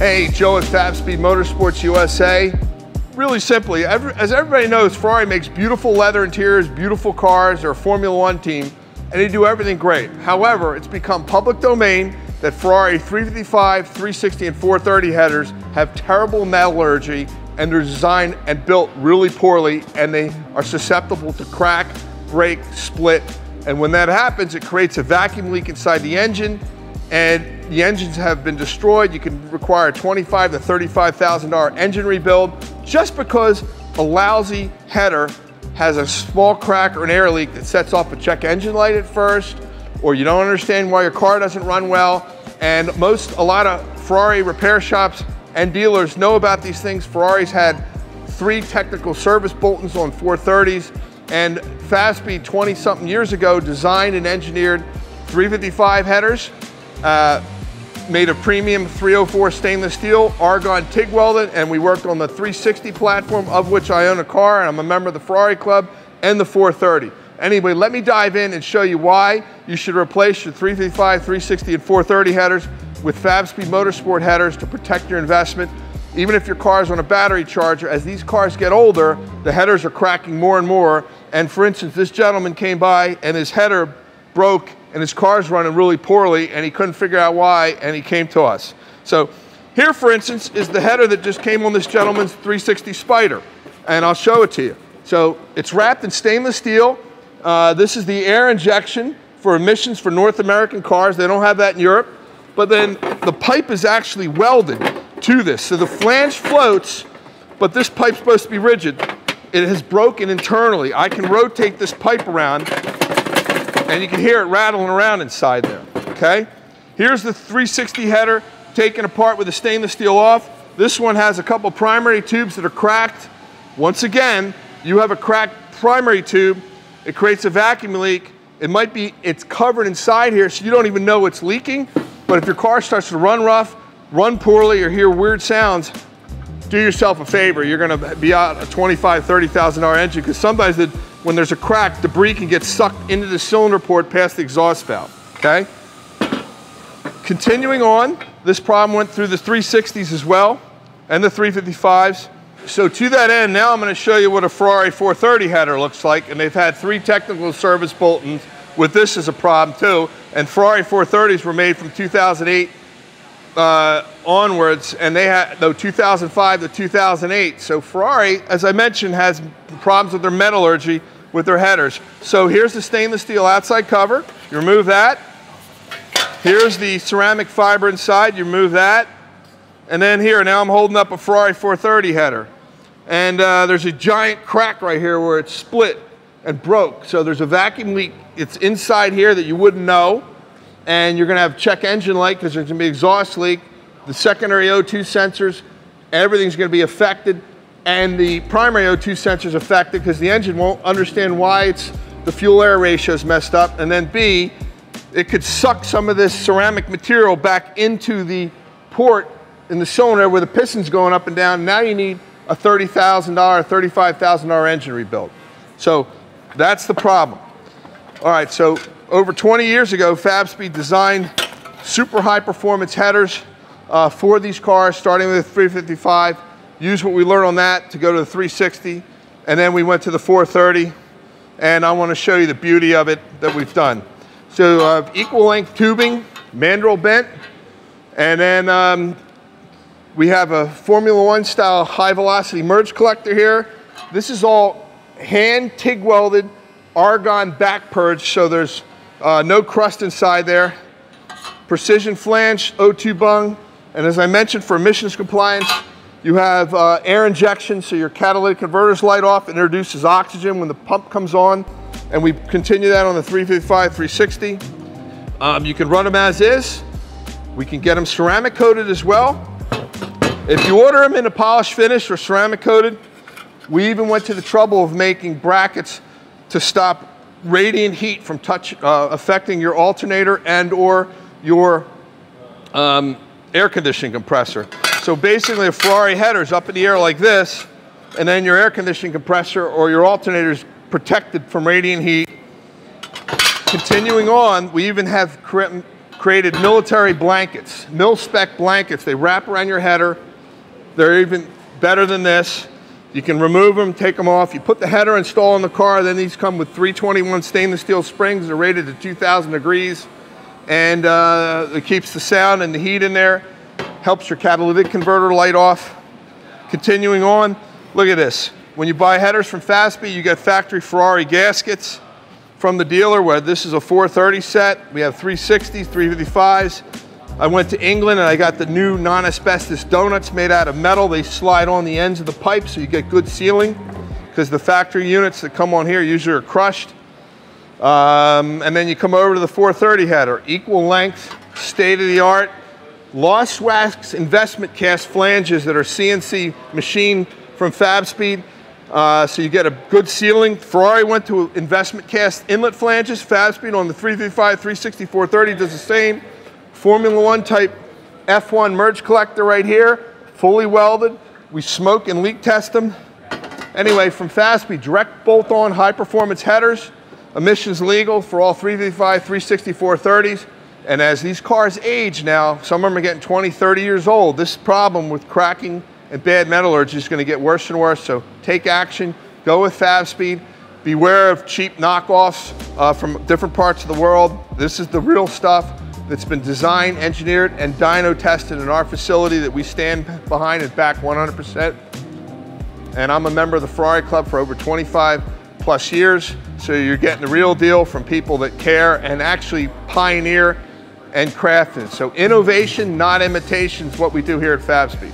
Hey, Joe at Fabspeed Motorsports USA. Really simply, as everybody knows, Ferrari makes beautiful leather interiors, beautiful cars. They're a Formula One team, and they do everything great. However, it's become public domain that Ferrari 355, 360, and 430 headers have terrible metallurgy, and they're designed and built really poorly, and they are susceptible to crack, break, split. And when that happens, it creates a vacuum leak inside the engine, and the engines have been destroyed. You can require a $25,000 to $35,000 engine rebuild just because a lousy header has a small crack or an air leak that sets off a check engine light at first, or you don't understand why your car doesn't run well. And a lot of Ferrari repair shops and dealers know about these things. Ferrari's had 3 technical service bulletins on 430s, and Fabspeed 20-something years ago designed and engineered 355 headers, made of premium 304 stainless steel, argon TIG welded, and we worked on the 360 platform, of which I own a car, and I'm a member of the Ferrari Club, and the 430. Anyway, let me dive in and show you why you should replace your 355, 360, and 430 headers with Fabspeed Motorsport headers to protect your investment. Even if your car is on a battery charger, as these cars get older, the headers are cracking more and more. And for instance, this gentleman came by and his header broke and his car's running really poorly and he couldn't figure out why, and he came to us. So here, for instance, is the header that just came on this gentleman's 360 Spider, and I'll show it to you. So it's wrapped in stainless steel. This is the air injection for emissions for North American cars. They don't have that in Europe. But then the pipe is actually welded to this. So the flange floats, but this pipe's supposed to be rigid. It has broken internally. I can rotate this pipe around and you can hear it rattling around inside there, okay? Here's the 360 header taken apart with the stainless steel off. This one has a couple primary tubes that are cracked. Once again, you have a cracked primary tube. It creates a vacuum leak. It's covered inside here, so you don't even know it's leaking. But if your car starts to run rough, run poorly, or hear weird sounds, do yourself a favor. You're gonna be out a $25,000, $30,000 engine, because sometimes when there's a crack, debris can get sucked into the cylinder port past the exhaust valve, okay? Continuing on, this problem went through the 360s as well, and the 355s. So to that end, now I'm gonna show you what a Ferrari 430 header looks like, and they've had 3 technical service bulletins with this as a problem too. And Ferrari 430s were made from 2008 onwards, and they had 2005 to 2008. So Ferrari, as I mentioned, has problems with their metallurgy with their headers. So here's the stainless steel outside cover. You remove that. Here's the ceramic fiber inside. You remove that. And then here, now I'm holding up a Ferrari 430 header. And there's a giant crack right here where it's split and broke. So there's a vacuum leak. It's inside here that you wouldn't know. And you're gonna have check engine light because there's gonna be exhaust leak. The secondary O2 sensors, everything's gonna be affected. And the primary O2 sensor is affected because the engine won't understand why the fuel-air ratio is messed up. And then B, it could suck some of this ceramic material back into the port in the cylinder where the piston's going up and down. Now you need a $30,000, $35,000 engine rebuild. So that's the problem. All right, so over 20 years ago, Fabspeed designed super high performance headers for these cars, starting with the 355. Used what we learned on that to go to the 360, and then we went to the 430, and I want to show you the beauty of it that we've done. So equal length tubing, mandrel bent, and then we have a Formula One style high velocity merge collector here. This is all hand TIG welded argon back purge, so there's no crust inside there. Precision flange, O2 bung, and as I mentioned, for emissions compliance, you have air injection, so your catalytic converters light off. It introduces oxygen when the pump comes on, and we continue that on the 355, 360. You can run them as is. We can get them ceramic coated as well. If you order them in a polished finish or ceramic coated, we even went to the trouble of making brackets to stop radiant heat from affecting your alternator and or your air conditioning compressor. So basically a Ferrari header is up in the air like this, and then your air conditioning compressor or your alternator is protected from radiant heat. Continuing on, we even have created military blankets, mil-spec blankets. They wrap around your header. They're even better than this. You can remove them, take them off. You put the header install in the car, then these come with 321 stainless steel springs. They're rated to 2,000 degrees. And it keeps the sound and the heat in there. Helps your catalytic converter light off. Continuing on, look at this. When you buy headers from Fabspeed, you get factory Ferrari gaskets from the dealer, where this is a 430 set. We have 360s, 355s. I went to England and I got the new non-asbestos donuts made out of metal. They slide on the ends of the pipe so you get good sealing, because the factory units that come on here usually are crushed. And then you come over to the 430 header, equal length, state-of-the-art, lost wax investment cast flanges that are CNC machined from Fabspeed. So you get a good sealing. Ferrari went to investment cast inlet flanges. Fabspeed on the 355, 360, 430 does the same. Formula One type F1 merge collector right here, fully welded. We smoke and leak test them. Anyway, from Fabspeed, direct bolt-on high performance headers, emissions legal for all 355, 360, 430s. And as these cars age now, some of them are getting 20, 30 years old, this problem with cracking and bad metallurgy is going to get worse and worse. So take action, go with Fabspeed. Beware of cheap knockoffs from different parts of the world. This is the real stuff that's been designed, engineered, and dyno tested in our facility that we stand behind and back 100%. And I'm a member of the Ferrari Club for over 25 plus years. So you're getting the real deal from people that care and actually pioneer and craft it. So innovation, not imitation, is what we do here at Fabspeed.